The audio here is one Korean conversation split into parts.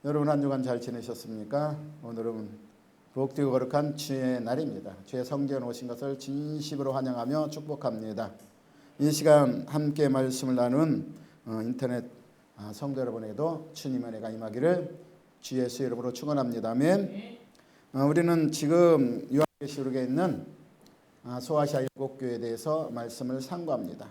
여러분 한 주간 잘 지내셨습니까? 오늘은 복되고 거룩한 주의 날입니다. 주의 성전 오신 것을 진심으로 환영하며 축복합니다. 이 시간 함께 말씀을 나눈 인터넷 성도 여러분에게도 주님의 은혜가 임하기를 주 예수 이름으로 축원합니다. 아멘. 우리는 지금 요한계시록에 있는 소아시아 7교회에 대해서 말씀을 상고합니다.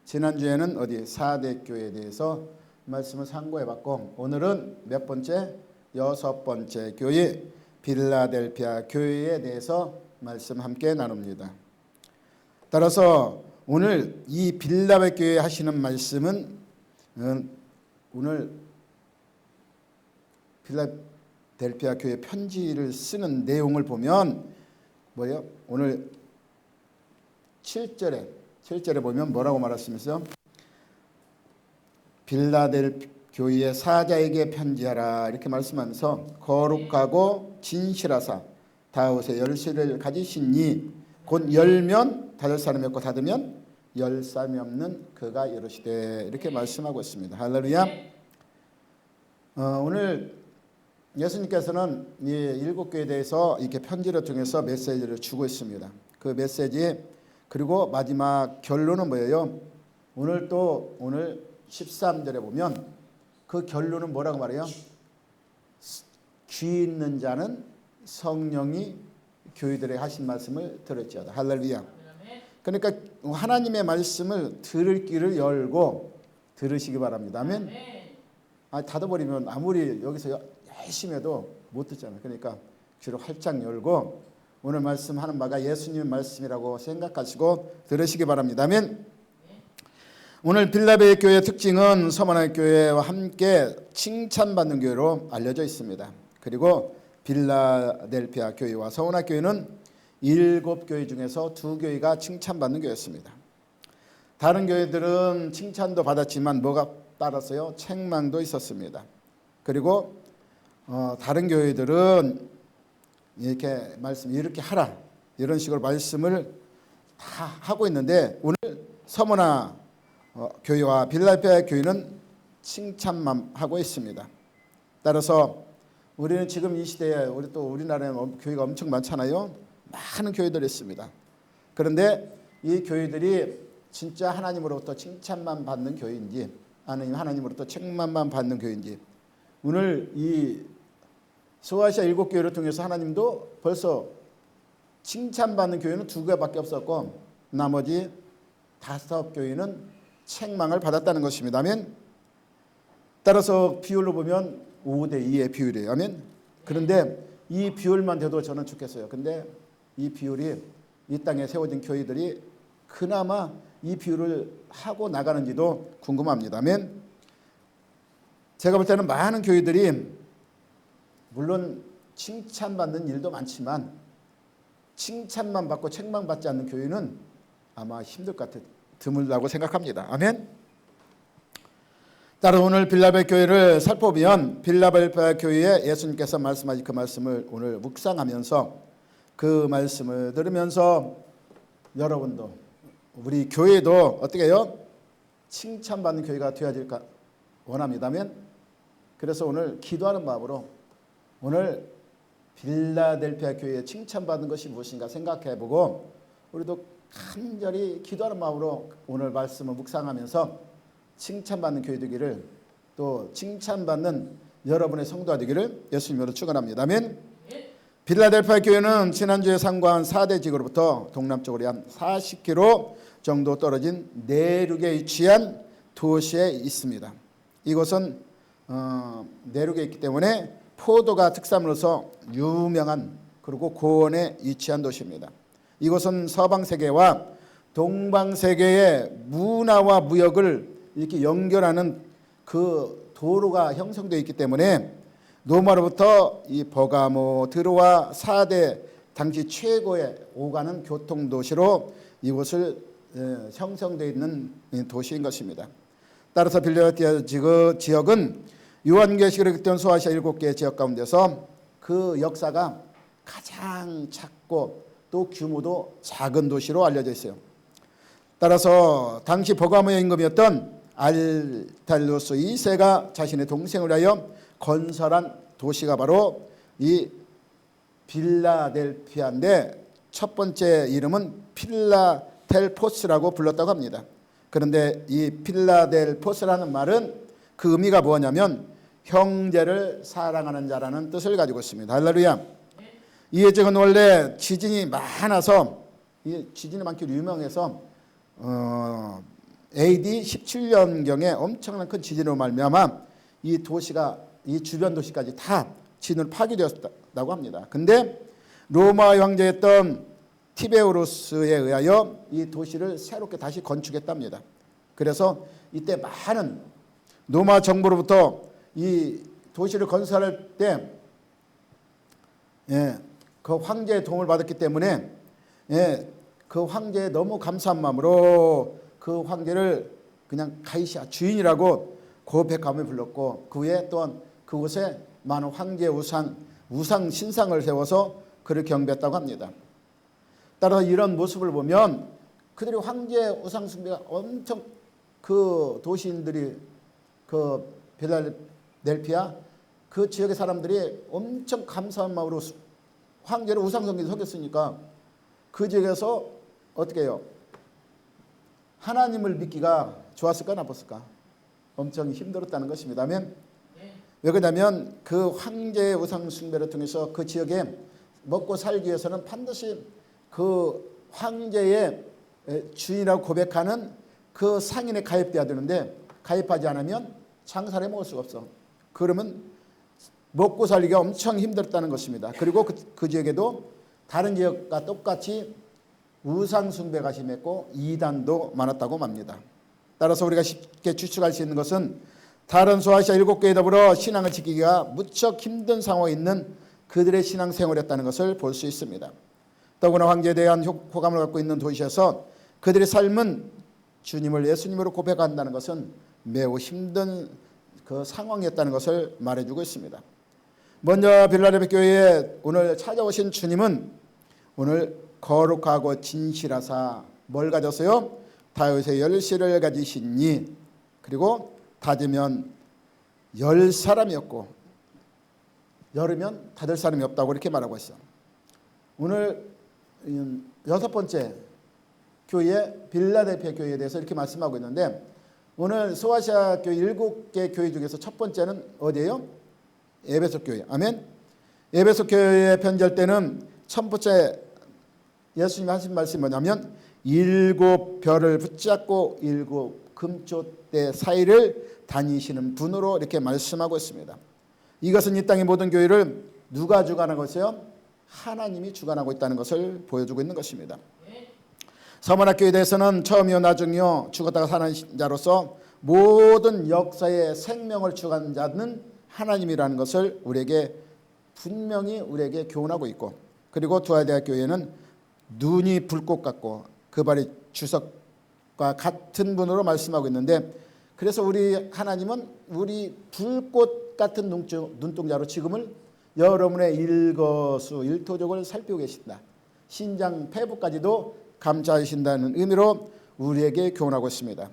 지난주에는 어디 4대 교회에 대해서 말씀을 상고해봤고, 오늘은 몇 번째? 6번째 교회 빌라델피아 교회에 대해서 말씀 함께 나눕니다. 따라서 오늘 이 빌라델피아 교회에 하시는 말씀은 오늘 빌라델피아 교회 편지를 쓰는 내용을 보면 뭐예요? 오늘 7절에 보면 뭐라고 말했으면서 빌라델 교회의 사자에게 편지하라 이렇게 말씀하면서 거룩하고 진실하사 다윗의 열쇠를 가지신 이 곧 열면 닫을 사람이 없고 닫으면 열 사람이 없는 그가 이르시되 이렇게 말씀하고 있습니다. 할렐루야. 오늘 예수님께서는 이 7교회에 대해서 이렇게 편지를 통해서 메시지를 주고 있습니다. 그 메시지 그리고 마지막 결론은 뭐예요? 오늘 13절에 보면 그 결론은 뭐라고 말해요? 귀 있는 자는 성령이 교회들에게 하신 말씀을 들을지어다. 할렐루야. 그러니까 하나님의 말씀을 들을 귀를 열고 들으시기 바랍니다. 아멘. 닫아버리면 아무리 여기서 열심히 해도 못 듣잖아요. 그러니까 귀를 활짝 열고 오늘 말씀하는 바가 예수님의 말씀이라고 생각하시고 들으시기 바랍니다. 아멘. 오늘 빌라델피아 교회의 특징은 서머나 교회와 함께 칭찬받는 교회로 알려져 있습니다. 그리고 빌라델피아 교회와 서머나 교회는 7교회 중에서 2교회가 칭찬받는 교회였습니다. 다른 교회들은 칭찬도 받았지만 뭐가 따랐어요? 책망도 있었습니다. 그리고 다른 교회들은 이렇게 하라 이런 식으로 말씀을 다 하고 있는데 오늘 서머나 교회와 빌라델피아 교회는 칭찬만 하고 있습니다. 따라서 우리는 지금 이 시대에 우리나라에 교회가 엄청 많잖아요. 많은 교회들이 있습니다. 그런데 이 교회들이 진짜 하나님으로부터 칭찬만 받는 교회인지 아니면 하나님으로부터 책망만 받는 교회인지 오늘 이 소아시아 7교회를 통해서 하나님도 벌써 칭찬받는 교회는 2교회밖에 없었고 나머지 5교회는 책망을 받았다는 것입니다. 아멘. 따라서 비율로 보면 5대2의 비율이에요. 아멘. 그런데 이 비율만 돼도 저는 좋겠어요. 근데 이 비율이 이 땅에 세워진 교회들이 그나마 이 비율을 하고 나가는지도 궁금합니다. 아멘. 제가 볼 때는 많은 교회들이 물론 칭찬받는 일도 많지만 칭찬만 받고 책망받지 않는 교회는 아마 힘들 것 같아요. 드물다고 생각합니다. 아멘. 따라 오늘 빌라델피아 교회를 살펴보면 빌라델피아 교회에 예수님께서 말씀하신 그 말씀을 오늘 묵상하면서 그 말씀을 들으면서 여러분도 우리 교회도 어떻게 해요? 칭찬받는 교회가 되어질까 원합니다. 아멘. 그래서 오늘 기도하는 마음으로 오늘 빌라델피아 교회에 칭찬받는 것이 무엇인가 생각해보고 우리도 간절히 기도하는 마음으로 오늘 말씀을 묵상하면서 칭찬받는 교회 되기를 또 칭찬받는 여러분의 성도가 되기를 예수님으로 축원합니다. 아멘. 빌라델피아 교회는 지난주에 상고한 4대 지구로부터 동남쪽으로 한 40km 정도 떨어진 내륙에 위치한 도시에 있습니다. 이곳은 내륙에 있기 때문에 포도가 특산으로서 유명한 그리고 고원에 위치한 도시입니다. 이곳은 서방 세계와 동방 세계의 문화와 무역을 이렇게 연결하는 그 도로가 형성되어 있기 때문에 로마로부터 이 버가모, 드로아 4대 당시 최고의 오가는 교통도시로 이곳을 형성되어 있는 도시인 것입니다. 따라서 빌라델피아 지역은 요한계시록에 기록된 소아시아 7개의 지역 가운데서 그 역사가 가장 작고 또 규모도 작은 도시로 알려져 있어요. 따라서 당시 버가모의 임금이었던 알탈루스 2세가 자신의 동생을 하여 건설한 도시가 바로 이 빌라델피아인데 첫 번째 이름은 필라델포스라고 불렀다고 합니다. 그런데 이 필라델포스라는 말은 그 의미가 뭐냐면 형제를 사랑하는 자라는 뜻을 가지고 있습니다. 할렐루야. 이 지역은 원래 지진이 많아서, 이 지진이 많기로 유명해서 AD 17년경에 엄청난 큰 지진으로 말미암아 이 도시가, 이 주변 도시까지 다 지진으로 파괴되었다고 합니다. 근데 로마 황제였던 티베오루스에 의하여 이 도시를 새롭게 다시 건축했답니다. 그래서 이때 많은 로마 정부로부터 이 도시를 건설할 때 그 황제의 도움을 받았기 때문에 그 황제의 너무 감사한 마음으로 그 황제를 그냥 가이시아 주인이라고 고백하며 불렀고, 그 후에 또한 그곳에 많은 황제 우상 신상을 세워서 그를 경배했다고 합니다. 따라서 이런 모습을 보면 그들이 황제 우상 숭배가 엄청, 그 도시인들이, 그 필라델피아 그 지역의 사람들이 엄청 감사한 마음으로 황제를 우상 숭배에 속였으니까 그 지역에서 어떻게 해요? 하나님을 믿기가 좋았을까 나빴을까? 엄청 힘들었다는 것입니다. 아멘. 왜 그러냐면 그 황제의 우상 숭배를 통해서 그 지역에 먹고 살기 위해서는 반드시 그 황제의 주인이라고 고백하는 그 상인에 가입돼야 되는데, 가입하지 않으면 장사를 먹을 수가 없어. 그러면 먹고 살기가 엄청 힘들었다는 것입니다. 그리고 그 지역에도 다른 지역과 똑같이 우상 숭배가 심했고 이단도 많았다고 합니다. 따라서 우리가 쉽게 추측할 수 있는 것은 다른 소아시아 7교회 더불어 신앙을 지키기가 무척 힘든 상황에 있는 그들의 신앙 생활이었다는 것을 볼 수 있습니다. 더구나 황제에 대한 호감을 갖고 있는 도시에서 그들의 삶은 주님을 예수님으로 고백한다는 것은 매우 힘든 그 상황이었다는 것을 말해주고 있습니다. 먼저 빌라델피아 교회에 오늘 찾아오신 주님은 오늘 거룩하고 진실하사 뭘 가졌어요? 다윗의 열쇠를 가지시니, 그리고 닫으면 열 사람이었고 열으면 닫을 사람이 없다고 이렇게 말하고 있어요. 오늘 6번째 교회 빌라델피아 교회에 대해서 이렇게 말씀하고 있는데, 오늘 소아시아 교회 7개 교회 중에서 첫 번째는 어디예요? 에베소 교회. 아멘. 에베소 교회에 편지할 때는 첫 번째 예수님이 하신 말씀이 뭐냐면 7 별을 붙잡고 7 금초대 사이를 다니시는 분으로 이렇게 말씀하고 있습니다. 이것은 이 땅의 모든 교회를 누가 주관하고 있어요? 하나님이 주관하고 있다는 것을 보여주고 있는 것입니다. 서문학교에 대해서는 처음이요 나중이요 죽었다가 사는 자로서 모든 역사의 생명을 주관하는 자는 하나님이라는 것을 우리에게 분명히 우리에게 교훈하고 있고, 그리고 두아대학교회는 눈이 불꽃 같고 그 발이 주석과 같은 분으로 말씀하고 있는데, 그래서 우리 하나님은 우리 불꽃 같은 눈동자로 지금을 여러분의 일거수 일토족을 살피고 계신다. 신장 폐부까지도 감싸신다는 의미로 우리에게 교훈하고 있습니다.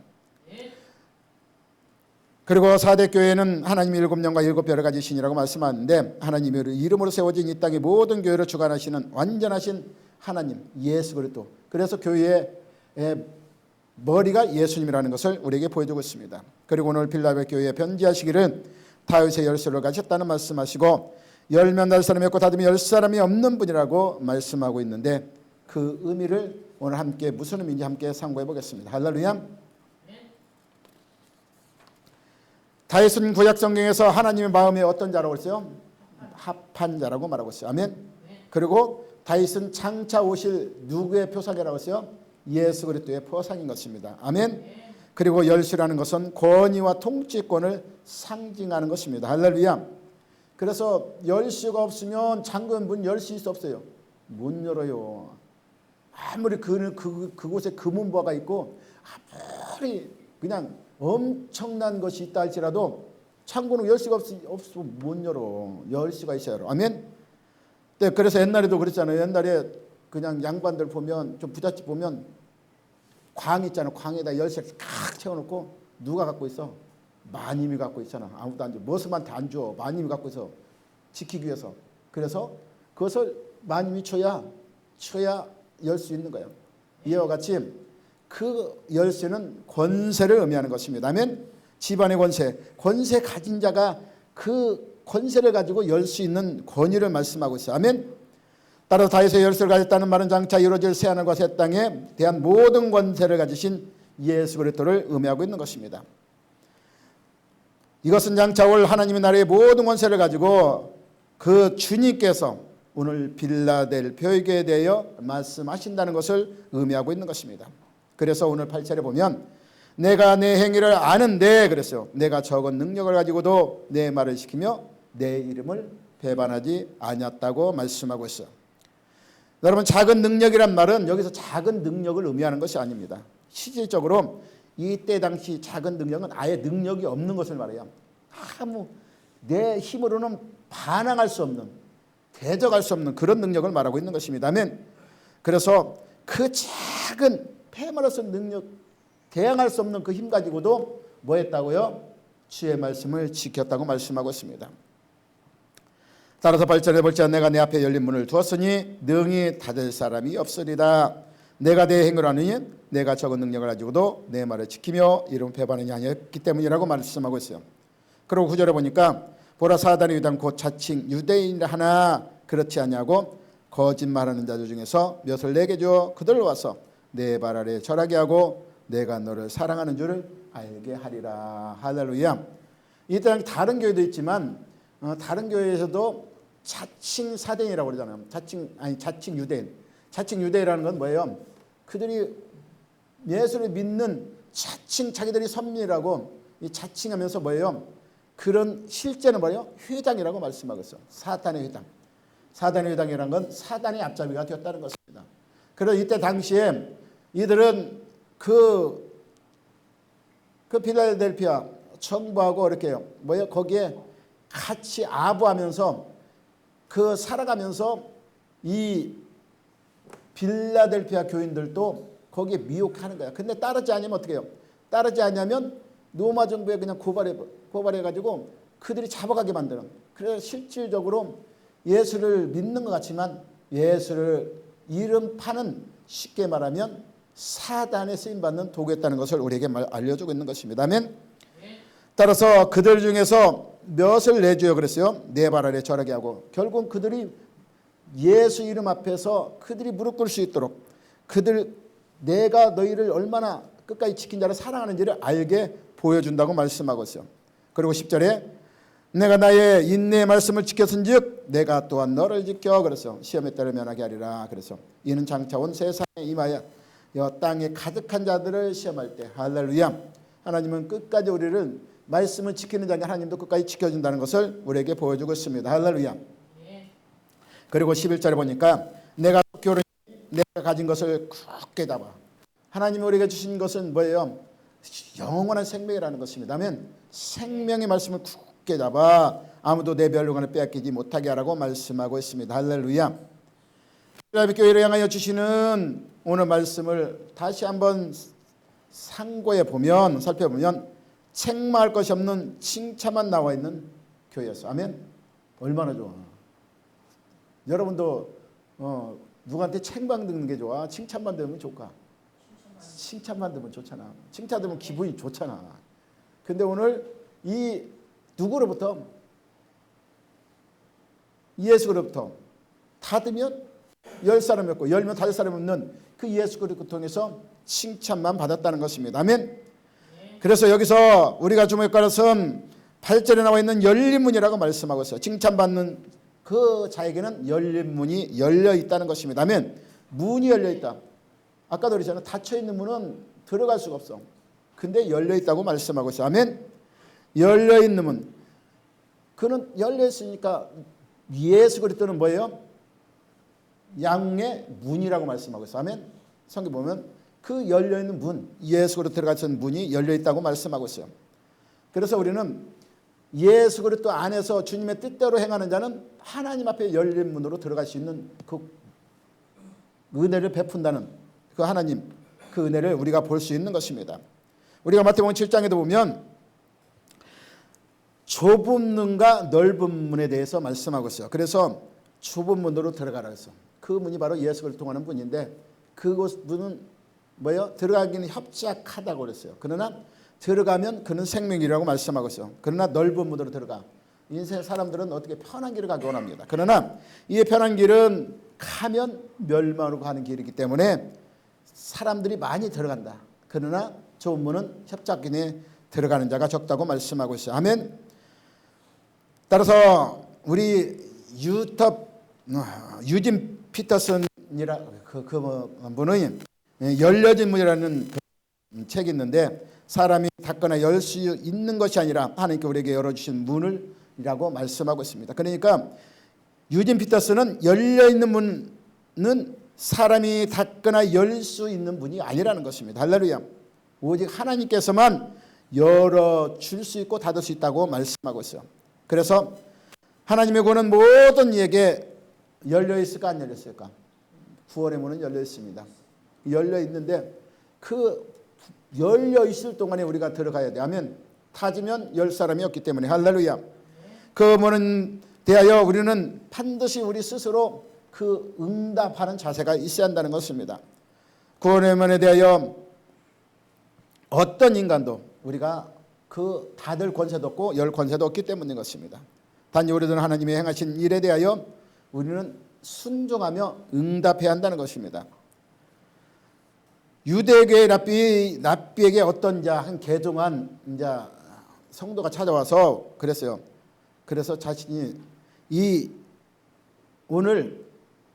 그리고 4대 교회는 하나님이 7영과 7별을 가지시니라고 말씀하는데, 하나님의 이름으로 세워진 이 땅의 모든 교회를 주관하시는 완전하신 하나님 예수 그리스도, 그래서 교회의 머리가 예수님이라는 것을 우리에게 보여주고 있습니다. 그리고 오늘 빌라델피아 교회에 편지하시기를 다윗의 열쇠를 가졌다는 말씀하시고, 열면 닫을 사람이 없고 닫으면 열 사람이 없는 분이라고 말씀하고 있는데, 그 의미를 오늘 함께 무슨 의미인지 함께 상고해 보겠습니다. 할렐루야. 다윗은 구약 성경에서 하나님의 마음에 어떤 자라고 했어요? 합한 자라고 말하고 있어요. 아멘. 그리고 다윗은 장차 오실 누구의 표상이라고 했어요? 예수 그리스도의 표상인 것입니다. 아멘. 그리고 열쇠라는 것은 권위와 통치권을 상징하는 것입니다. 할렐루야. 그래서 열쇠가 없으면 잠그는 문 열 수 없어요. 못 열어요. 아무리 그곳에 금은보화가 있고 아무리 그냥 엄청난 것이 있다 할지라도 창고는 열쇠가 없으면 못 열어. 열쇠가 있어야 열어. 아멘. 네, 그래서 옛날에도 그랬잖아요. 옛날에 그냥 양반들 보면, 좀 부잣집 보면 광 있잖아요. 광에다 열쇠를 칵 채워놓고 누가 갖고 있어? 마님이 갖고 있잖아. 아무도 안 줘. 머슴한테 안 줘. 마님이 갖고 있어. 지키기 위해서. 그래서 그것을 마님이 줘야 열 수 있는 거예요. 이와 같이 그 열쇠는 권세를 의미하는 것입니다. 아멘. 집안의 권세 가진 자가 그 권세를 가지고 열 수 있는 권위를 말씀하고 있어요. 아멘. 따라서 다윗의 열쇠를 가졌다는 말은 장차 이루어질 새하늘과 새 땅에 대한 모든 권세를 가지신 예수 그리스도를 의미하고 있는 것입니다. 이것은 장차 올 하나님의 나라의 모든 권세를 가지고 그 주님께서 오늘 빌라델피아에 대하여 말씀하신다는 것을 의미하고 있는 것입니다. 그래서 오늘 8절에 보면 내가 내 행위를 아는데 그랬어요. 내가 적은 능력을 가지고도 내 말을 지키며 내 이름을 배반하지 아니었다고 말씀하고 있어요. 여러분, 작은 능력이란 말은 여기서 작은 능력을 의미하는 것이 아닙니다. 실질적으로 이때 당시 작은 능력은 아예 능력이 없는 것을 말해요. 아무 내 힘으로는 반항할 수 없는, 대적할 수 없는 그런 능력을 말하고 있는 것입니다. 아멘. 그래서 그 작은 패말할 수 없는 능력, 대항할 수 없는 그 힘 가지고도 뭐 했다고요? 주의 말씀을 지켰다고 말씀하고 있습니다. 따라서 8절에 볼지언 내가 내 앞에 열린 문을 두었으니 능히 닫을 사람이 없으리라. 내가 내 행을 하느니 내가 적은 능력을 가지고도 내 말을 지키며 이름 배반하지 아니었기 때문이라고 말씀하고 있어요. 그리고 9절에 보니까 보라 사단의 유단 곧 자칭 유대인 하나 그렇지 아니하고 거짓말하는 자들 중에서 몇을 내게 줘 그들로 와서 내 발 아래 절하게 하고 내가 너를 사랑하는 줄을 알게 하리라. 할렐루야. 이 땅 다른 교회도 있지만 다른 교회에서도 자칭 사대인이라고 그러잖아요. 자칭 유대인. 자칭 유대인이라는 건 뭐예요? 그들이 예수를 믿는 자칭 자기들이 선민이라고 이 자칭하면서 뭐예요? 그런 실제는 뭐예요? 회당이라고 말씀하고 있어요. 사탄의 회당. 사단의 회당이라는 건 사단의 앞잡이가 되었다는 것입니다. 그래서 이때 당시에 이들은 그 필라델피아 정부하고 이렇게 뭐예요? 거기에 같이 아부하면서 그 살아가면서 이 빌라델피아 교인들도 거기에 미혹하는 거야. 근데 따르지 않으면 어떻게 해요? 따르지 않으면 로마 정부에 그냥 고발해가지고 그들이 잡아가게 만드는. 그래서 실질적으로 예수를 믿는 것 같지만 예수를 이름 파는, 쉽게 말하면 사단에 쓰임받는 도구였다는 것을 우리에게 알려주고 있는 것입니다. 아멘. 따라서 그들 중에서 몇을 내줘요 그랬어요. 내 발 아래 절하게 하고. 결국 그들이 예수 이름 앞에서 그들이 무릎 꿇을 수 있도록 내가 너희를 얼마나 끝까지 지킨 자를 사랑하는지를 알게 보여준다고 말씀하고 있어요. 그리고 10절에 내가 나의 인내의 말씀을 지켰은즉 내가 또한 너를 지켜 그래서 시험에 따라 면하게 하리라. 그래서 이는 장차 온 세상에 임하여 땅에 가득한 자들을 시험할 때 할렐루야. 하나님은 끝까지 우리를 말씀을 지키는 자니 하나님도 끝까지 지켜준다는 것을 우리에게 보여주고 있습니다. 할렐루야. 그리고 11절에 보니까 내가 교를 내가 가진 것을 굳게 잡아. 하나님이 우리에게 주신 것은 뭐예요? 영원한 생명이라는 것입니다. 아멘. 생명의 말씀을 굳게 잡아 아무도 내 멸류관을 빼앗기지 못하게 하라고 말씀하고 있습니다. 할렐루야. 필라델피아 교회를 향하여 주시는 오늘 말씀을 다시 한번 살펴보면 책망할 것이 없는 칭찬만 나와 있는 교회였어. 아멘. 얼마나 좋아. 여러분도 누구한테 책망 듣는 게 좋아? 칭찬만 들으면 좋을까? 칭찬만 들으면 좋잖아. 칭찬 들으면 기분이 좋잖아. 근데 오늘 이 누구로부터? 예수로부터 닫으면 10사람이 없고 열면 5사람이 없는 그 예수 그리스도 통해서 칭찬만 받았다는 것입니다. 아멘. 그래서 여기서 우리가 주목할 것은 8절에 나와 있는 열린 문이라고 말씀하고 있어요. 칭찬받는 그 자에게는 열린 문이 열려 있다는 것입니다. 아멘. 문이 열려 있다. 아까도 그랬잖아요. 닫혀 있는 문은 들어갈 수가 없어. 근데 열려 있다고 말씀하고 있어요. 아멘. 열려 있는 문. 그는 열려 있으니까 예수 그리스도는 뭐예요? 양의 문이라고 말씀하고 있어요. 아멘. 성경 보면 그 열려 있는 문, 예수 그리스도 들어가는 문이 열려 있다고 말씀하고 있어요. 그래서 우리는 예수 그리스도 안에서 주님의 뜻대로 행하는 자는 하나님 앞에 열린 문으로 들어갈 수 있는 그 은혜를 베푼다는 그 하나님, 그 은혜를 우리가 볼 수 있는 것입니다. 우리가 마태복음 7장에도 보면 좁은 문과 넓은 문에 대해서 말씀하고 있어요. 그래서 좁은 문으로 들어가라 했어. 그 문이 바로 예수를 통하는 문인데 그곳 문은 뭐예요? 들어가기는 협착하다고 그랬어요. 그러나 들어가면 그는 생명이라고 말씀하고 있어요. 그러나 넓은 문으로 들어가. 인생 사람들은 어떻게 편한 길을 가기 원합니다. 그러나 이 편한 길은 가면 멸망으로 가는 길이기 때문에 사람들이 많이 들어간다. 그러나 좁은 문은 협착기에 들어가는 자가 적다고 말씀하고 있어요. 아멘. 따라서 우리 유진 피터슨이라 그 분의 열려진 문이라는 그 책이 있는데 사람이 닫거나 열 수 있는 것이 아니라 하나님께 우리에게 열어주신 문을이라고 말씀하고 있습니다. 그러니까 유진 피터슨은 열려있는 문은 사람이 닫거나 열 수 있는 문이 아니라는 것입니다. 할렐루야. 오직 하나님께서만 열어줄 수 있고 닫을 수 있다고 말씀하고 있어요. 그래서 하나님의 구원은 모든 이에게 열려있을까 안 열렸을까? 구원의 문은 열려있습니다. 열려있는데 그 열려있을 동안에 우리가 들어가야 돼. 하면 닫으면 열 사람이 없기 때문에. 할렐루야. 그 문은 대하여 우리는 반드시 우리 스스로 그 응답하는 자세가 있어야 한다는 것입니다. 구원의 문에 대하여 어떤 인간도 우리가 그 닫을 권세도 없고 열 권세도 없기 때문인 것입니다. 단지 우리들은 하나님이 행하신 일에 대하여 우리는 순종하며 응답해야 한다는 것입니다. 유대교의 랍비에게 어떤 한 개종한 성도가 찾아와서 그랬어요. 그래서 자신이 이 오늘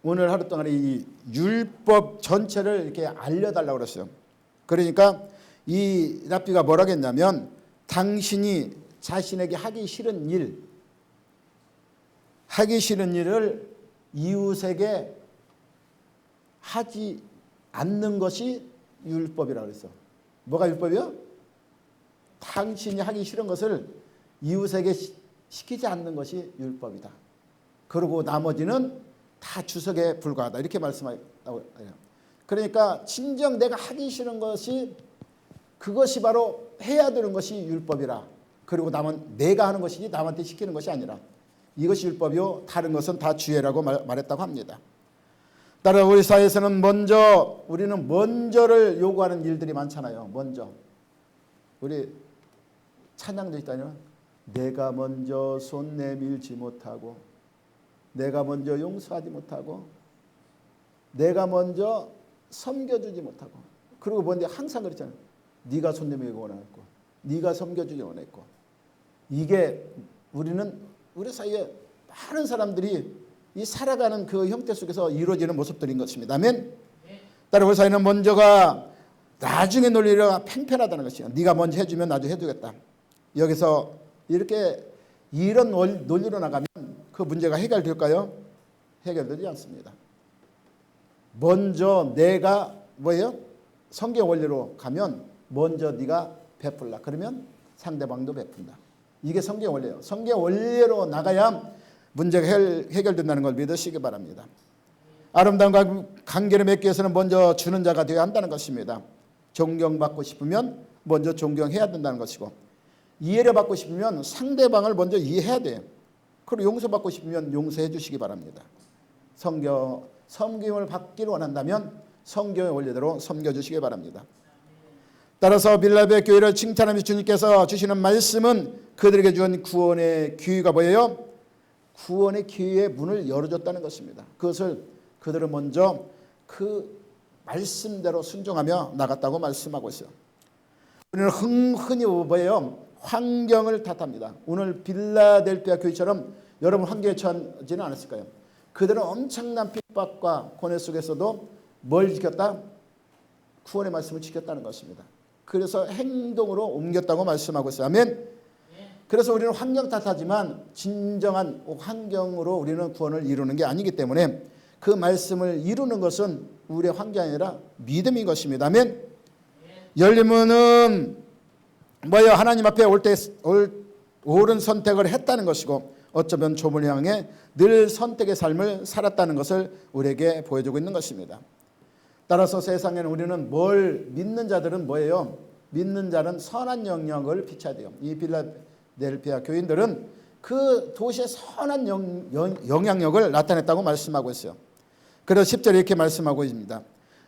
하루 동안에 이 율법 전체를 이렇게 알려달라고 그랬어요. 그러니까 이 랍비가 뭐라고 했냐면 당신이 자신에게 하기 싫은 일을 이웃에게 하지 않는 것이 율법이라고 그랬어. 뭐가 율법이요? 당신이 하기 싫은 것을 이웃에게 시키지 않는 것이 율법이다. 그리고 나머지는 다 주석에 불과하다. 이렇게 말씀하고 해요. 그러니까 진정 내가 하기 싫은 것이 그것이 바로 해야 되는 것이 율법이라. 그리고 남은 내가 하는 것이지 남한테 시키는 것이 아니라 이것이 율법이요 다른 것은 다 주의라고 말했다고 합니다. 따라 우리 사회에서는 우리는 먼저를 요구하는 일들이 많잖아요. 먼저 우리 찬양도 있다면 내가 먼저 손 내밀지 못하고 내가 먼저 용서하지 못하고 내가 먼저 섬겨주지 못하고 그리고 뭔데 항상 그랬잖아요. 네가 손 내밀고 원했고 네가 섬겨주지 원했고 이게 우리 사이에 많은 사람들이 이 살아가는 그 형태 속에서 이루어지는 모습들인 것입니다. 아멘. 따라 우리 사회는 먼저가 나중에 논리가 팽팽하다는 것이요. 네가 먼저 해주면 나중에 해주겠다. 여기서 이렇게 이런 논리로 나가면 그 문제가 해결될까요? 해결되지 않습니다. 먼저 내가 뭐예요? 성경 원리로 가면 먼저 네가 베풀라. 그러면 상대방도 베푼다. 이게 성경 원리예요. 성경 원리로 나가야 문제가 해결된다는 걸 믿으시기 바랍니다. 아름다운 관계를 맺기 위해서는 먼저 주는 자가 되어야 한다는 것입니다. 존경받고 싶으면 먼저 존경해야 된다는 것이고 이해를 받고 싶으면 상대방을 먼저 이해해야 돼요. 그리고 용서받고 싶으면 용서해 주시기 바랍니다. 섬김을 받기를 원한다면 성경의 원리대로 섬겨주시기 바랍니다. 따라서 빌라벨 교회를 칭찬하면서 주님께서 주시는 말씀은 그들에게 준 구원의 기회가 뭐예요? 구원의 기회의 문을 열어줬다는 것입니다. 그것을 그들은 먼저 그 말씀대로 순종하며 나갔다고 말씀하고 있어요. 우리는 흔히 뭐예요? 환경을 탓합니다. 오늘 빌라델피아 교회처럼 여러분 환경에 처하지는 않았을까요? 그들은 엄청난 핍박과 고뇌 속에서도 뭘 지켰다? 구원의 말씀을 지켰다는 것입니다. 그래서 행동으로 옮겼다고 말씀하고 있어요. 아멘. 그래서 우리는 환경 탓하지만 진정한 환경으로 우리는 구원을 이루는 게 아니기 때문에 그 말씀을 이루는 것은 우리의 환경이 아니라 믿음인 것입니다. 아멘. 열린 문은 뭐예요? 하나님 앞에 올 때 옳은 선택을 했다는 것이고 어쩌면 좁은 향해 늘 선택의 삶을 살았다는 것을 우리에게 보여주고 있는 것입니다. 따라서 세상에는 우리는 믿는 자들은 뭐예요? 믿는 자는 선한 영역을 비춰야 돼요. 이 필라델피아 교인들은 그 도시의 선한 영향력을 나타냈다고 말씀하고 있어요. 그래서 10절에 이렇게 말씀하고 있습니다.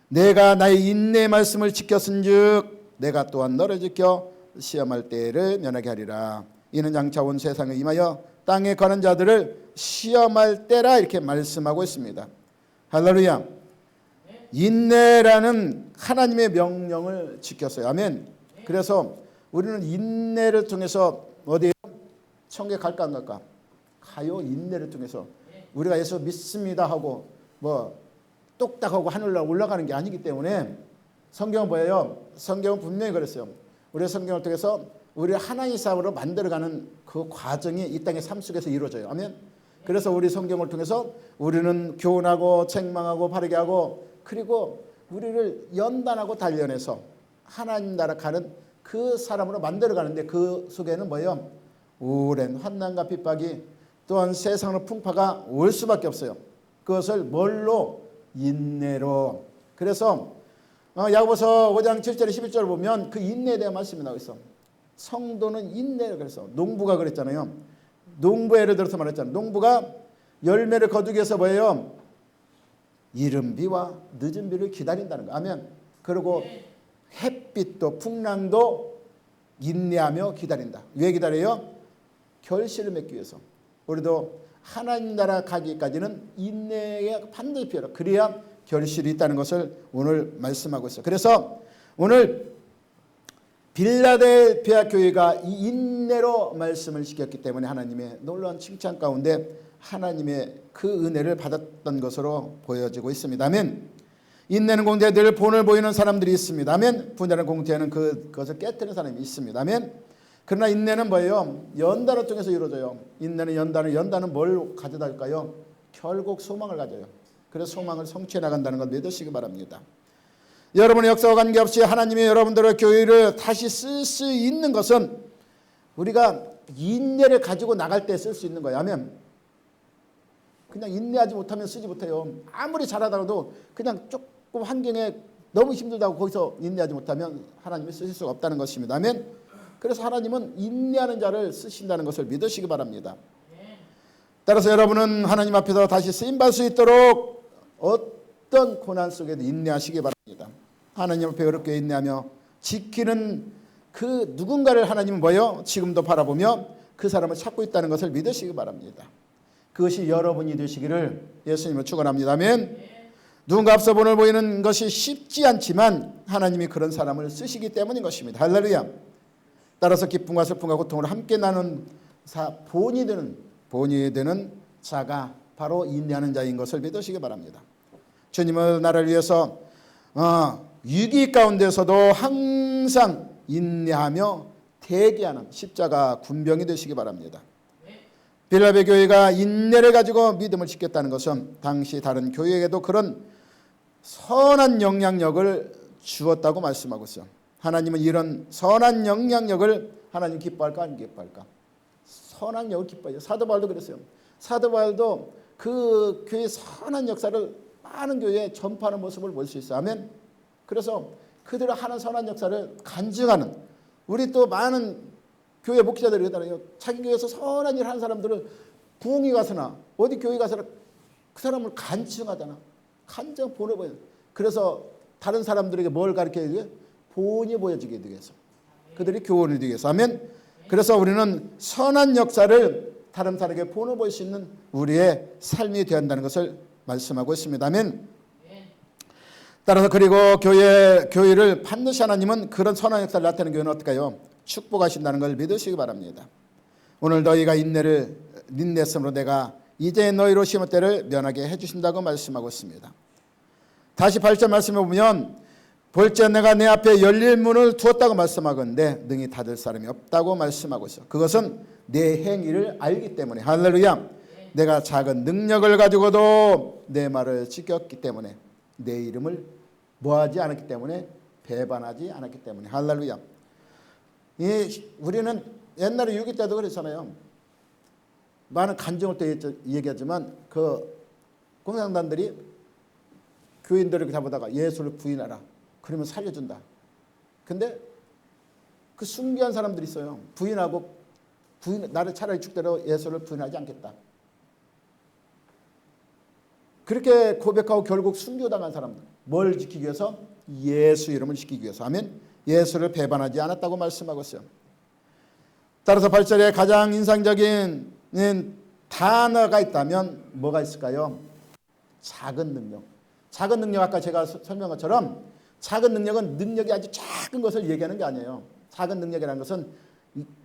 내가 나의 인내의 말씀을 지켰은즉 내가 또한 너를 지켜 시험할 때를 면하게 하리라. 이는 장차 온 세상에 임하여 땅에 거는 자들을 시험할 때라 이렇게 말씀하고 있습니다. 할렐루야. 인내라는 하나님의 명령을 지켰어요. 아멘. 그래서 우리는 인내를 통해서 어디에 천국에 갈까 안 갈까? 가요. 인내를 통해서 우리가 예수 믿습니다 하고 뭐 똑딱하고 하늘로 올라가는 게 아니기 때문에 성경은 뭐예요? 성경은 분명히 그랬어요. 우리의 성경을 통해서 우리를 하나님의 사람으로 만들어가는 그 과정이 이 땅의 삶 속에서 이루어져요. 아멘. 그래서 우리 성경을 통해서 우리는 교훈하고 책망하고 바르게 하고 그리고 우리를 연단하고 단련해서 하나님 나라 가는 그 사람으로 만들어가는데 그 속에는 뭐예요? 오랜 환난과 핍박이 또한 세상으로 풍파가 올 수밖에 없어요. 그것을 뭘로? 인내로. 그래서 야고보서 5장 7절 11절 보면 그 인내에 대한 말씀이 나와 있어. 성도는 인내를 그래서 농부가 그랬잖아요. 농부 예를 들어서 말했잖아요. 농부가 열매를 거두기 위해서 뭐예요? 이른 비와 늦은 비를 기다린다는 거. 아멘. 그리고 햇빛도 풍랑도 인내하며 기다린다. 왜 기다려요? 결실을 맺기 위해서. 우리도 하나님 나라 가기까지는 인내가 반드시 필요하다. 그래야 결실이 있다는 것을 오늘 말씀하고 있어요. 그래서 오늘 빌라델피아 교회가 이 인내로 말씀을 지켰기 때문에 하나님의 놀라운 칭찬 가운데 하나님의 그 은혜를 받았던 것으로 보여지고 있습니다. 아멘. 인내는 공태에 늘 본을 보이는 사람들이 있습니다. 아멘. 분야는 공태에는 그것을 깨뜨리는 사람이 있습니다. 아멘. 그러나 인내는 뭐예요? 연단을 통해서 이루어져요. 인내는 연단은 뭘 가져다 줄까요? 결국 소망을 가져요. 그래서 소망을 성취해 나간다는 걸 믿으시기 바랍니다. 여러분의 역사와 관계없이 하나님이 여러분들의 교회를 다시 쓸 수 있는 것은 우리가 인내를 가지고 나갈 때 쓸 수 있는 거예요. 아멘. 그냥 인내하지 못하면 쓰지 못해요. 아무리 잘하더라도 그냥 조금 환경에 너무 힘들다고 거기서 인내하지 못하면 하나님이 쓰실 수가 없다는 것입니다. 아멘. 그래서 하나님은 인내하는 자를 쓰신다는 것을 믿으시기 바랍니다. 따라서 여러분은 하나님 앞에서 다시 쓰임받을 수 있도록 어떤 고난 속에도 인내하시기 바랍니다. 하나님 앞에 어렵게 인내하며 지키는 그 누군가를 하나님은 뭐예요? 지금도 바라보며 그 사람을 찾고 있다는 것을 믿으시기 바랍니다. 그것이 여러분이 되시기를 예수님을 축원합니다. 아멘. 누군가 앞서 본을 보이는 것이 쉽지 않지만 하나님이 그런 사람을 쓰시기 때문인 것입니다. 할렐루야. 따라서 기쁨과 슬픔과 고통을 함께 나눈 본이 되는 자가 바로 인내하는 자인 것을 믿으시기 바랍니다. 주님은 나를 위해서 위기 가운데서도 항상 인내하며 대기하는 십자가 군병이 되시기 바랍니다. 빌라델피아 교회가 인내를 가지고 믿음을 지켰다는 것은 당시 다른 교회에게도 그런 선한 영향력을 주었다고 말씀하고 있어요. 하나님은 이런 선한 영향력을 하나님 기뻐할까 안 기뻐할까? 선한 영을 기뻐해요. 사도 바울도 그랬어요. 사도 바울도 그 교회의 선한 역사를 많은 교회에 전파하는 모습을 볼 수 있어요. 아멘. 그래서 그들을 하는 선한 역사를 간증하는 우리 또 많은 교회 목회자들이 그러잖아요. 자기 교회에서 선한 일을 하는 사람들은 부흥회 가서나 어디 교회 가서나 그 사람을 간증하잖아. 간증 보내보여. 그래서 다른 사람들에게 뭘 가르쳐야 돼? 본이 보여지게 되기 위해서. 그들이 교훈을 되기 위해서. 아멘. 그래서 우리는 선한 역사를 다른 사람에게 본을 보일 수 있는 우리의 삶이 되어야 한다는 것을 말씀하고 있습니다. 아멘. 따라서 그리고 교회를 반드시 하나님은 그런 선한 역사를 나타내는 교회는 어떨까요? 축복하신다는 걸 믿으시기 바랍니다. 오늘 너희가 인내했으므로 내가 이제 너희로 심을 때를 면하게 해주신다고 말씀하고 있습니다. 다시 8절 말씀해 보면 볼지어 내가 내 앞에 열릴 문을 두었다고 말씀하건대 능히 닫을 사람이 없다고 말씀하고 있어. 그것은 내 행위를 알기 때문에. 할렐루야. 내가 작은 능력을 가지고도 내 말을 지켰기 때문에 내 이름을 뭐하지 않았기 때문에 배반하지 않았기 때문에. 할렐루야. 우리는 옛날에 6.25 때도 그랬잖아요. 많은 간증을 때 얘기하지만 그 공산당들이 교인들을 잡아다가 예수를 부인하라. 그러면 살려준다. 근데 그 순교한 사람들이 있어요. 부인하고 나를 차라리 죽더라도 예수를 부인하지 않겠다. 그렇게 고백하고 결국 순교당한 사람들. 뭘 지키기 위해서? 예수 이름을 지키기 위해서. 아멘. 예수를 배반하지 않았다고 말씀하고 있어요. 따라서 8절에 가장 인상적인 단어가 있다면 뭐가 있을까요? 작은 능력. 작은 능력, 아까 제가 설명한 것처럼 작은 능력은 능력이 아주 작은 것을 얘기하는 게 아니에요. 작은 능력이라는 것은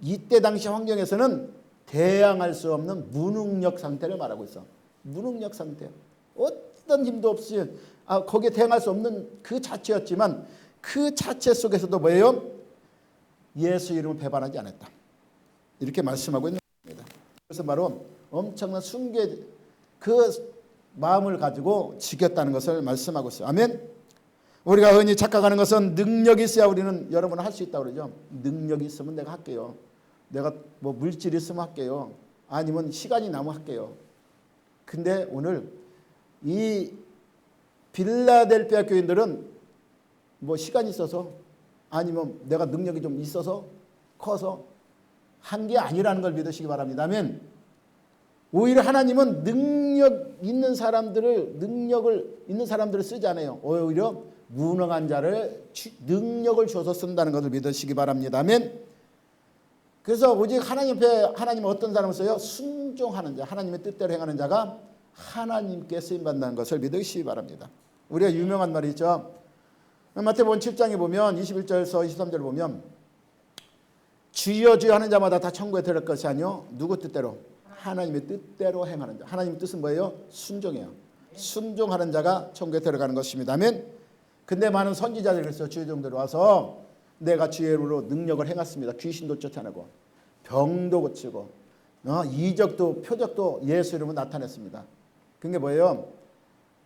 이때 당시 환경에서는 대항할 수 없는 무능력 상태를 말하고 있어. 무능력 상태. 어떤 힘도 없이 거기에 대항할 수 없는 그 자체였지만 그 자체 속에서도 뭐예요? 예수 이름을 배반하지 않았다. 이렇게 말씀하고 있는 겁니다. 그래서 바로 엄청난 순교의 그 마음을 가지고 지켰다는 것을 말씀하고 있어요. 아멘. 우리가 흔히 착각하는 것은 능력이 있어야 우리는 여러분 할 수 있다고 그러죠. 능력이 있으면 내가 할게요. 내가 뭐 물질이 있으면 할게요. 아니면 시간이 남으면 할게요. 근데 오늘 이 빌라델피아 교인들은 뭐 시간이 있어서 아니면 내가 능력이 좀 있어서 커서 한 게 아니라는 걸 믿으시기 바랍니다. 아멘. 오히려 하나님은 능력을 있는 사람들을 쓰지 않아요. 오히려 무능한 자를 능력을 줘서 쓴다는 것을 믿으시기 바랍니다. 아멘. 그래서 오직 하나님 앞에 하나님은 어떤 사람을 써요? 순종하는 자, 하나님의 뜻대로 행하는 자가 하나님께 쓰임받는 것을 믿으시기 바랍니다. 우리가 유명한 말이 있죠. 마태복음 7장에 보면 21절에서 23절을 보면 주여 주여 하는 자마다 다 천국에 들어갈 것이 아니요 누구 뜻대로? 하나님의 뜻대로 행하는 자. 하나님의 뜻은 뭐예요? 순종이에요. 순종하는 자가 천국에 들어가는 것입니다. 아멘. 근데 많은 선지자들이 그랬어요. 주의 종들이 와서 내가 주의 이름으로 능력을 행했습니다. 귀신도 쫓아내고 병도 고치고 이적도 표적도 예수 이름으로 나타냈습니다. 그게 뭐예요?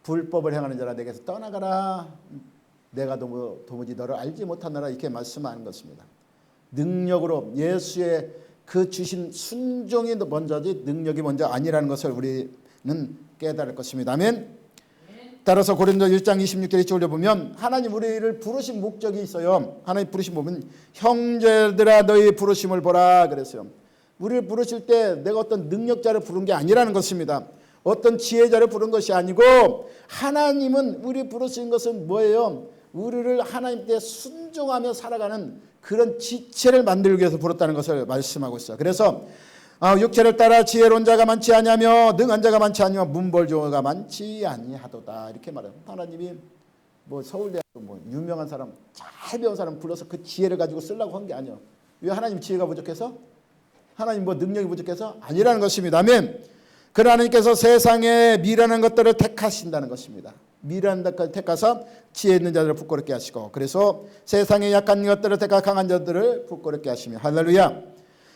불법을 행하는 자라 내게서 떠나가라. 내가 도무지 너를 알지 못하노라. 이렇게 말씀하는 것입니다. 능력으로 예수의 그 주신 순종이 먼저지 능력이 먼저 아니라는 것을 우리는 깨달을 것입니다. 아멘. 따라서 고린도 1장 26절에 이쪽을 보면 하나님 우리를 부르신 목적이 있어요. 하나님 부르신 보면 형제들아 너희 부르심을 보라 그랬어요. 우리를 부르실 때 내가 어떤 능력자를 부른 게 아니라는 것입니다. 어떤 지혜자를 부른 것이 아니고 하나님은 우리 부르신 것은 뭐예요? 우리를 하나님 때 순종하며 살아가는 그런 지체를 만들기 위해서 부르다는 것을 말씀하고 있어요. 그래서 육체를 따라 지혜로운 자가 많지 아니하며 능한 자가 많지 아니하며 문벌조가 많지 아니하도다. 이렇게 말해요. 하나님이 뭐 서울대학교 뭐 유명한 사람 잘 배운 사람 불러서 그 지혜를 가지고 쓰려고 한 게 아니에요. 왜 하나님 지혜가 부족해서? 하나님 뭐 능력이 부족해서? 아니라는 것입니다. 아멘. 그러나 하나님께서 세상에 미련한 것들을 택하신다는 것입니다. 미련한 것들을 택하서 지혜 있는 자들을 부끄럽게 하시고 그래서 세상에 약한 것들을 택하 강한 자들을 부끄럽게 하시며 할렐루야.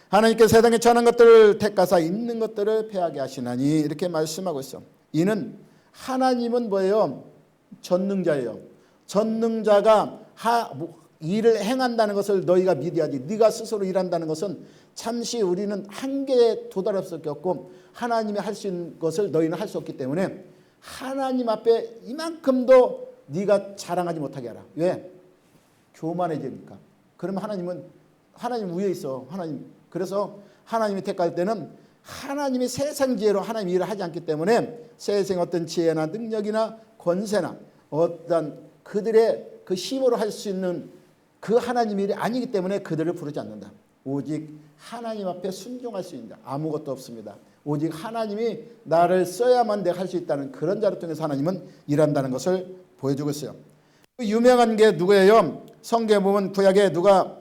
하나님께서 세상에 천한 것들을 택하사 있는 것들을 패하게 하시나니 이렇게 말씀하고 있어. 이는 하나님은 뭐예요? 전능자예요. 전능자가 일을 행한다는 것을 너희가 믿어야지. 네가 스스로 일한다는 것은 잠시 우리는 한계에 도달할 수밖에 없고 하나님이 할 수 있는 것을 너희는 할 수 없기 때문에 하나님 앞에 이만큼도 네가 자랑하지 못하게 하라. 왜? 교만해지니까. 그러면 하나님 위에 있어. 하나님. 그래서 하나님이 택할 때는 하나님이 세상 지혜로 하나님 일을 하지 않기 때문에 세상 어떤 지혜나 능력이나 권세나 어떤 그들의 그 힘으로 할 수 있는 그 하나님 일이 아니기 때문에 그들을 부르지 않는다. 오직 하나님 앞에 순종할 수 있는 자 아무것도 없습니다. 오직 하나님이 나를 써야만 내가 할 수 있다는 그런 자를 통해서 하나님은 일한다는 것을 보여주고 있어요. 유명한 게 누구예요? 성경에 보면 구약에 누가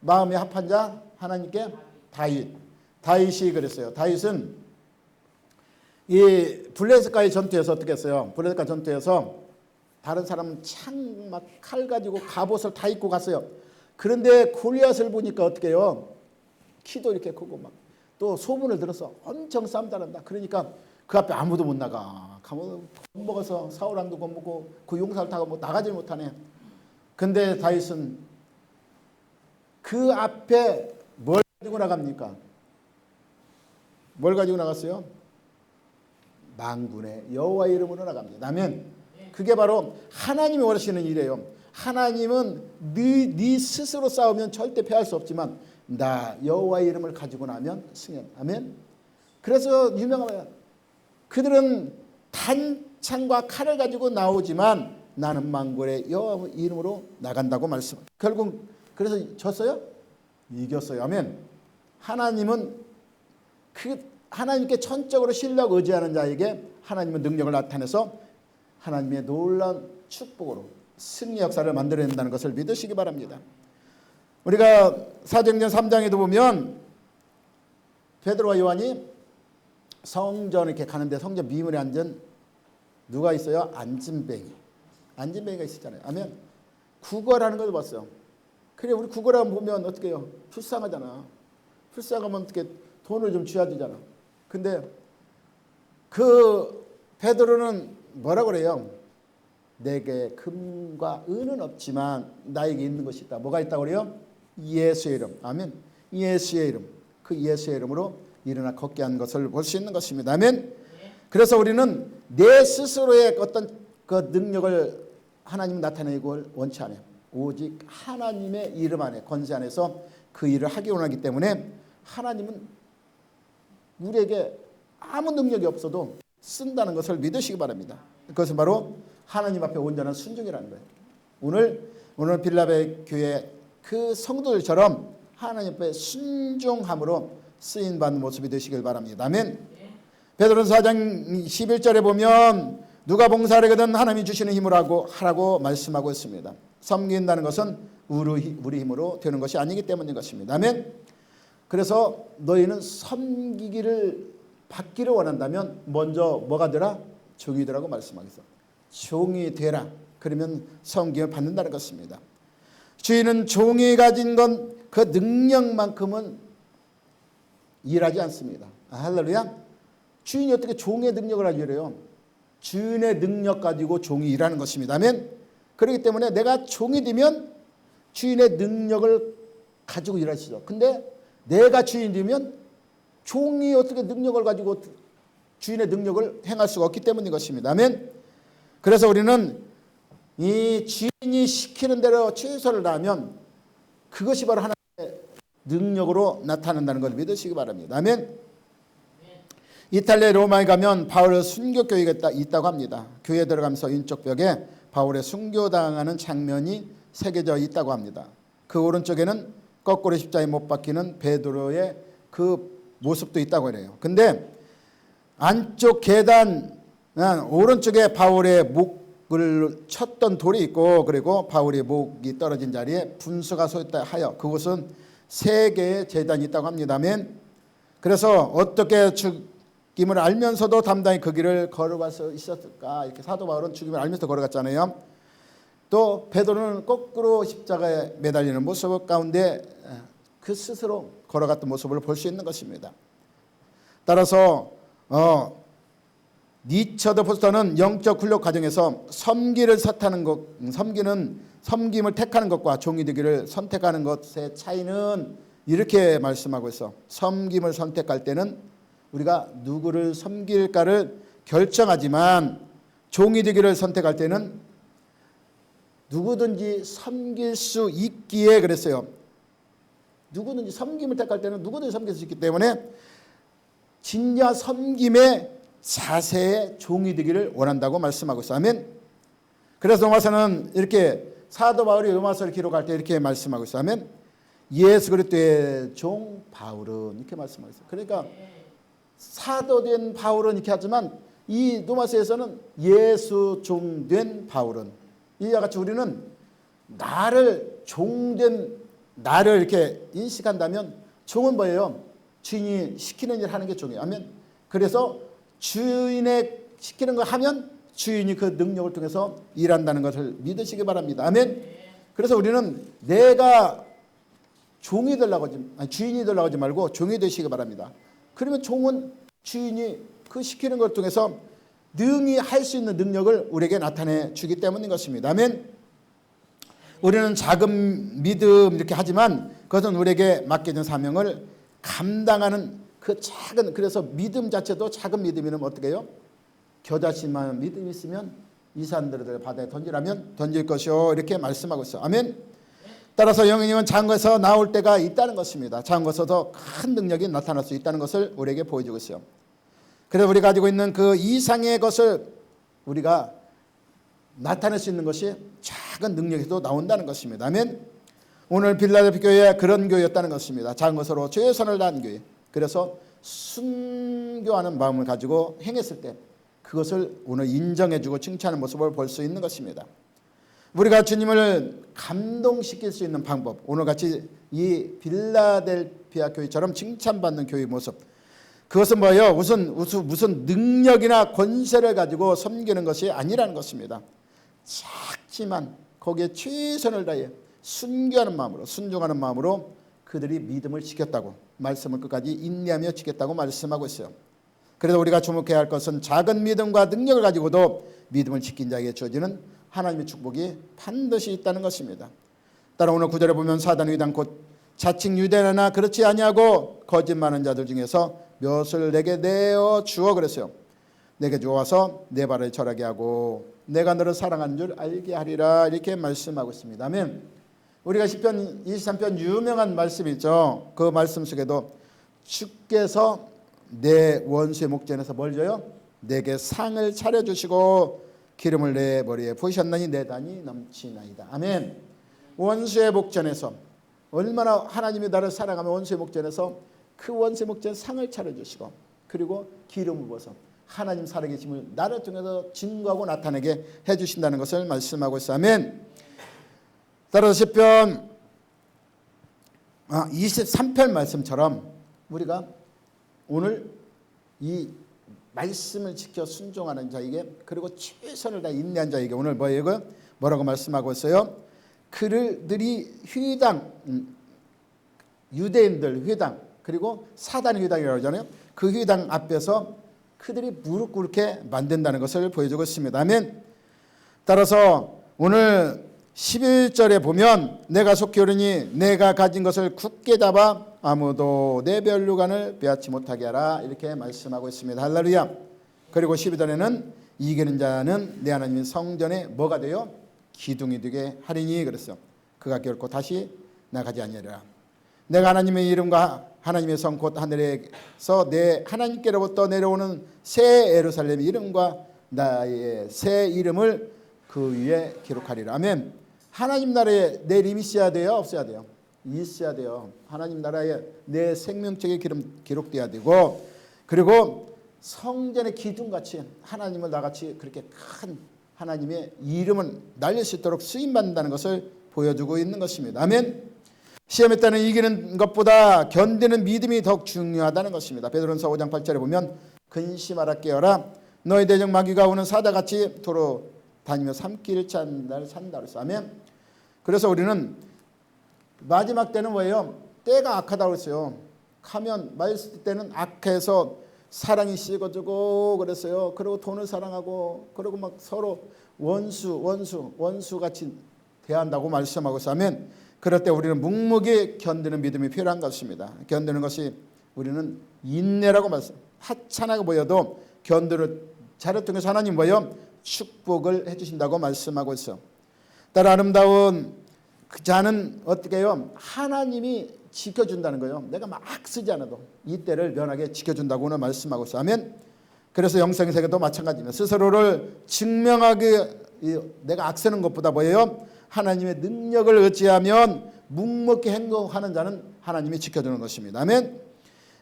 마음에 합한 자? 하나님께 다윗이 그랬어요. 다윗은 이 블레셋과의 전투에서 어떻게 했어요? 블레셋과 전투에서 다른 사람은 창 막 칼 가지고 갑옷을 다 입고 갔어요. 그런데 골리앗을 보니까 어떻게 해요? 키도 이렇게 크고 막 또 소문을 들어서 엄청 싸움 잘한다. 그러니까 그 앞에 아무도 못 나가. 겁먹어서 사울왕도 겁먹고 그 용사를 타고 뭐 나가지 못하네. 근데 다윗은 그 앞에 뭘 가지고 나갑니까? 뭘 가지고 나갔어요? 만군의 여호와 이름으로 나갑니다. 아멘. 그게 바로 하나님이 원하시는 일이에요. 하나님은 네 스스로 싸우면 절대 패할 수 없지만 나 여호와의 이름을 가지고 나면 승연. 아멘. 그래서 유명한 거예요. 그들은 단창과 칼을 가지고 나오지만 나는 만군의 여호와 이름으로 나간다고 말씀. 결국 그래서 졌어요? 이겼어요. 아멘. 하나님은 하나님께 전적으로 신뢰 의지하는 자에게 하나님은 능력을 나타내서 하나님의 놀라운 축복으로 승리 역사를 만들어낸다는 것을 믿으시기 바랍니다. 우리가 사도행전 3장에도 보면 베드로와 요한이 성전 이렇게 가는데 성전 미문에 앉은 누가 있어요? 안진뱅이가 있었잖아요. 아멘. 구걸하는 걸 봤어요. 그래 우리 구걸하면 보면 어떻게 해요? 불쌍하잖아. 불쌍하면 어떻게 돈을 좀 줘야 되잖아. 근데 그 베드로는 뭐라 그래요? 내게 금과 은은 없지만 나에게 있는 것이 있다. 뭐가 있다고 그래요? 예수의 이름. 아멘. 예수의 이름. 그 예수의 이름으로 일어나 걷게 한 것을 볼 수 있는 것입니다. 아멘. 그래서 우리는 내 스스로의 어떤 그 능력을 하나님 나타내고 원치 않아요. 오직 하나님의 이름 안에 권세 안에서 그 일을 하기 원하기 때문에 하나님은 우리에게 아무 능력이 없어도 쓴다는 것을 믿으시기 바랍니다. 그것은 바로 하나님 앞에 온전한 순종이라는 거예요. 오늘 빌라벨 교회 그 성도들처럼 하나님 앞에 순종함으로 쓰임받는 모습이 되시길 바랍니다. 아멘. 베드로전서 4장 11절에 보면 누가 봉사를 하거든 하나님이 주시는 힘으로 하라고 말씀하고 있습니다. 섬긴다는 것은 우리 힘으로 되는 것이 아니기 때문인 것입니다. 아멘. 그래서 너희는 섬기기를 받기를 원한다면 먼저 뭐가 되라? 종이 되라고 말씀하겠어. 종이 되라. 그러면 섬김을 받는다는 것입니다. 주인은 종이 가진 건 그 능력만큼은 일하지 않습니다. 할렐루야. 주인이 어떻게 종의 능력을 하지 그래요? 주인의 능력 가지고 종이 일하는 것입니다. 아멘. 그렇기 때문에 내가 종이 되면 주인의 능력을 가지고 일하시죠. 근데 내가 주인이 되면 종이 어떻게 능력을 가지고 주인의 능력을 행할 수가 없기 때문인 것입니다. 아멘. 그래서 우리는 이 주인이 시키는 대로 최선을 다하면 그것이 바로 하나님의 능력으로 나타난다는 것을 믿으시기 바랍니다. 아멘. 이탈리아 로마에 가면 바울의 순교교회가 있다고 합니다. 교회에 들어가면서 왼쪽 벽에 바울의 순교당하는 장면이 새겨져 있다고 합니다. 그 오른쪽에는 거꾸로 십자가에 못 박히는 베드로의 그 모습도 있다고 해요. 근데 안쪽 계단 오른쪽에 바울의 목을 쳤던 돌이 있고 그리고 바울의 목이 떨어진 자리에 분수가 솟았다 하여 그곳은 세 개의 제단이 있다고 합니다. 아멘. 그래서 어떻게 죽임을 알면서도 담당히 그 길을 걸어갈 수 있었을까? 이렇게 사도 바울은 죽임을 알면서 걸어갔잖아요. 또 베드로는 거꾸로 십자가에 매달리는 모습 가운데 그 스스로 걸어갔던 모습을 볼 수 있는 것입니다. 따라서 리처드 포스터는 영적 훈련 과정에서 섬김을 택하는 것과 종이 되기를 선택하는 것의 차이는 이렇게 말씀하고 있어. 섬김을 선택할 때는 우리가 누구를 섬길까를 결정하지만 종이 되기를 선택할 때는 누구든지 섬길 수 있기에 그랬어요. 누구든지 섬김을 택할 때는 누구든지 섬길 수 있기 때문에 진짜 섬김의 자세의 종이 되기를 원한다고 말씀하고 있어요. 아멘. 그래서 로마서는 이렇게 사도 바울이 로마서를 기록할 때 이렇게 말씀하고 있어요. 아멘. 예수 그리스도의 종 바울은 이렇게 말씀하고 있어요. 그러니까 사도된 바울은 이렇게 하지만 이 로마서에서는 예수 종된 바울은 이와 같이 우리는 나를 종된 나를 이렇게 인식한다면 종은 뭐예요? 주인이 시키는 일 하는 게 종이에요. 아멘. 그래서 주인의 시키는 거 하면 주인이 그 능력을 통해서 일한다는 것을 믿으시기 바랍니다. 아멘. 그래서 우리는 내가 종이 되려고 주인이 되려고 하지 말고 종이 되시기 바랍니다. 그러면 종은 주인이 그 시키는 것 통해서 능히 할 수 있는 능력을 우리에게 나타내 주기 때문인 것입니다. 아멘. 우리는 작은 믿음 이렇게 하지만 그것은 우리에게 맡겨진 사명을 감당하는 그 작은 그래서 믿음 자체도 작은 믿음이면 어떻게 해요? 겨자씨만 믿음이 있으면 이 사람들을 바다에 던지라면 던질 것이요 이렇게 말씀하고 있어요. 아멘. 따라서 영이님은 작은 것에서 나올 때가 있다는 것입니다. 작은 것에서도 큰 능력이 나타날 수 있다는 것을 우리에게 보여주고 있어요. 그래서 우리가 가지고 있는 그 이상의 것을 우리가 나타낼 수 있는 것이 작은 능력에도 나온다는 것입니다. 아멘. 오늘 빌라델피아 교회가 그런 교회였다는 것입니다. 작은 것으로 최선을 다한 교회. 그래서 순교하는 마음을 가지고 행했을 때 그것을 오늘 인정해주고 칭찬하는 모습을 볼 수 있는 것입니다. 우리가 주님을 감동시킬 수 있는 방법, 오늘같이 이 빌라델피아 교회처럼 칭찬받는 교회의 모습, 그것은 뭐예요? 무슨 능력이나 권세를 가지고 섬기는 것이 아니라는 것입니다. 작지만 거기에 최선을 다해 순교하는 마음으로, 순종하는 마음으로 그들이 믿음을 지켰다고, 말씀을 끝까지 인내하며 지켰다고 말씀하고 있어요. 그래서 우리가 주목해야 할 것은 작은 믿음과 능력을 가지고도 믿음을 지킨 자에게 주어지는 하나님의 축복이 반드시 있다는 것입니다. 따라 오늘 구절에 보면 사단의 위단 곧 자칭 유대나 그렇지 아니하고 거짓말하는 자들 중에서 몇을 내게 내어 주어 그랬어요. 내게 주어서 내 발을 절하게 하고 내가 너를 사랑하는 줄 알게 하리라, 이렇게 말씀하고 있습니다. 아멘. 우리가 시편 23편 유명한 말씀이 있죠. 그 말씀 속에도 주께서 내 원수의 목전에서 뭘 줘요? 내게 상을 차려주시고 기름을 내 머리에 부으셨나니 내 단이 넘치나이다. 아멘. 원수의 목전에서 얼마나 하나님이 나를 사랑하면 원수의 목전에서 그 원수의 목전에 상을 차려주시고 그리고 기름을 부어서 하나님 살아계심을 나를 통해서 증거하고 나타내게 해주신다는 것을 말씀하고 있어요. 아멘. 따라서 시편 23편 말씀처럼 우리가 오늘 이 말씀을 지켜 순종하는 자에게, 그리고 최선을 다해 인내한 자에게 오늘 뭐라고 말씀하고 있어요? 그들이 회당, 유대인들 회당, 그리고 사단의 회당이라고 하잖아요. 그 회당 앞에서 그들이 무릎 꿇게 만든다는 것을 보여주고 있습니다. 아멘. 따라서 오늘 11절에 보면 내가 속히 오르니 내가 가진 것을 굳게 잡아 아무도 내 멸류관을 빼앗지 못하게 하라, 이렇게 말씀하고 있습니다. 할렐루야. 그리고 12절에는 이기는 자는 내 하나님의 성전에 뭐가 돼요? 기둥이 되게 하리니 그랬어요. 그가 결코 다시 나가지 아니하리라. 내가 하나님의 이름과 하나님의 성 곧 하늘에서 내 하나님께로부터 내려오는 새 예루살렘의 이름과 나의 새 이름을 그 위에 기록하리라. 아멘. 하나님 나라에 내 이름이 있어야 돼요? 없어야 돼요? 있어야 돼요. 하나님 나라에 내 생명책에 기록돼야 되고, 그리고 성전의 기둥같이 하나님을 나같이 그렇게 큰 하나님의 이름을 날릴 수 있도록 쓰임받는다는 것을 보여주고 있는 것입니다. 아멘. 시험에 따른 이기는 것보다 견디는 믿음이 더욱 중요하다는 것입니다. 베드로전서 5장 8절에 보면 근심하라 깨어라 너희 대적 마귀가 오는 사자같이 도로 다니며 삼키를 찬날 산다 그랬어. 아멘. 그래서 우리는 마지막 때는 뭐예요? 때가 악하다고 했어요. 가면 말씀 때는 악해서 사랑이 식어지고 그랬어요. 그리고 돈을 사랑하고 그리고 막 서로 원수같이 대한다고 말씀하고 있어요. 아멘. 그럴 때 우리는 묵묵히 견디는 믿음이 필요한 것입니다. 견디는 것이 우리는 인내라고 말씀. 하찮게 보여도 견디는 자를 통해서 하나님 뭐예요? 축복을 해주신다고 말씀하고 있어. 따라 아름다운 그 자는 어떻게 해요? 하나님이 지켜준다는 거예요. 내가 막 쓰지 않아도 이 때를 면하게 지켜준다고 오늘 말씀하고 있어. 아멘. 그래서 영성의 세계도 마찬가지입니다. 스스로를 증명하게 내가 악쓰는 것보다 뭐예요? 하나님의 능력을 의지하면 묵묵히 행동하는 자는 하나님이 지켜주는 것입니다. 아멘.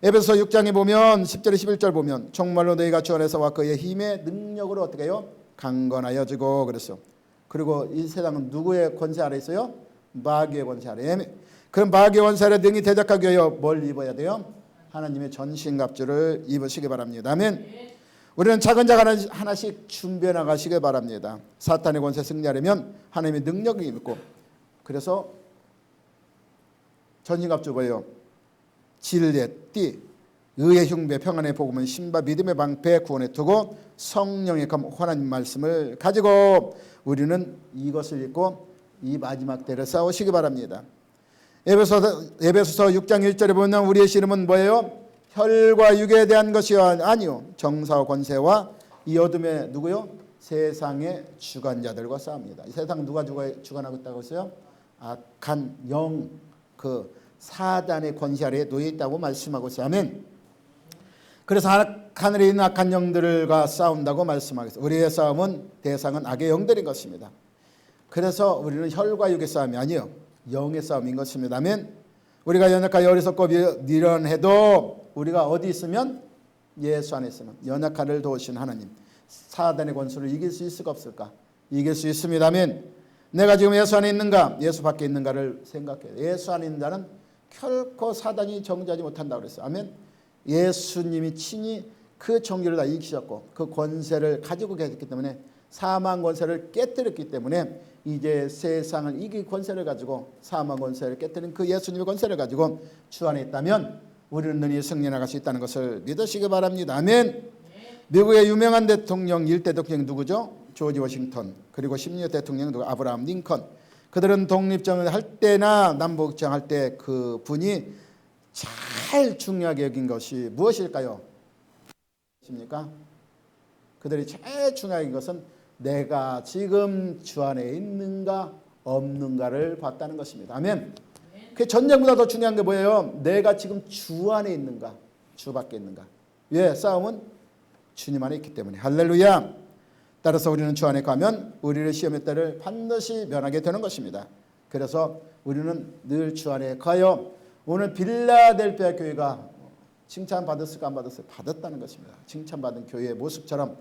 에베소 6장에 보면 10절 11절 보면 정말로 너희가 주 안에서와 그의 힘의 능력으로 어떻게 해요? 강건하여지고 그랬어. 그리고 이 세상은 누구의 권세 아래 있어요? 마귀의 권세 아래. 그럼 마귀의 권세 아래 능히 대적하기 위하여 뭘 입어야 돼요? 하나님의 전신갑주를 입으시기 바랍니다. 아멘. 우리는 작은 자 하나씩 준비해 나가시기 바랍니다. 사탄의 권세 승리하려면 하나님의 능력이 있고, 그래서 전신갑주 뭐예요? 진리의 띠, 의의 흉배, 평안의 복음은 신바, 믿음의 방패, 구원의 투구, 성령의 검, 하나님 말씀을 가지고 우리는 이것을 입고 이 마지막 때를 싸우시기 바랍니다. 에베소서 6장 1절에 보면 우리의 씨름은 뭐예요? 혈과 육에 대한 것이 아니요 정사와 권세와 이 어둠의 누구요? 세상의 주관자들과 싸웁니다. 이 세상 누가 주관하고 있다고 했어요? 악한 영, 그 사단의 권세 아래에 놓여 있다고 말씀하고 있어요. 아멘. 그래서 하늘에 있는 악한 영들과 싸운다고 말씀하고 있어요. 우리의 싸움은 대상은 악의 영들인 것입니다. 그래서 우리는 혈과 육의 싸움이 아니요 영의 싸움인 것입니다. 아멘. 우리가 연약하여 어리석고 미련해도 우리가 어디 있으면 예수 안에 있으면 연약한을 도우신 하나님, 사단의 권수를 이길 수 있을까 없을까? 이길 수 있습니다. 아멘. 내가 지금 예수 안에 있는가 예수 밖에 있는가를 생각해요. 예수 안에 있는 자는 결코 사단이 정죄하지 못한다고 그랬어요. 아멘. 예수님이 친히 그 정죄를 다 이기셨고 그 권세를 가지고 계셨기 때문에 사망 권세를 깨뜨렸기 때문에 이제 세상을 이길 권세를 가지고 사망 권세를 깨뜨린 그 예수님의 권세를 가지고 주 안에 있다면 우리는 능히 승리해 나갈 수 있다는 것을 믿으시기 바랍니다. 아멘. 미국의 유명한 대통령 1대 대통령 누구죠? 조지 워싱턴. 그리고 16대 대통령 누구? 아브라함 링컨. 그들은 독립정을 할 때나 남북정 할 때 그 분이 제일 중요하게 여긴 것이 무엇일까요? 십니까? 그들이 제일 중요한 것은 내가 지금 주 안에 있는가 없는가를 봤다는 것입니다. 아멘. 그 전쟁보다 더 중요한 게 뭐예요? 내가 지금 주 안에 있는가 주 밖에 있는가. 왜? 싸움은 주님 안에 있기 때문에. 할렐루야. 따라서 우리는 주 안에 가면 우리를 시험의 때를 반드시 면하게 되는 것입니다. 그래서 우리는 늘 주 안에 가요. 오늘 빌라델피아 교회가 칭찬받았을까 안 받았을까? 받았다는 것입니다. 칭찬받은 교회의 모습처럼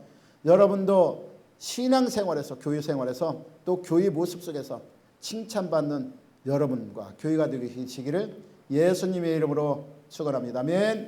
여러분도 신앙생활에서 교회 생활에서 또 교회 모습 속에서 칭찬받는 여러분과 교회가 되시기를 예수님의 이름으로 축원합니다. 아멘.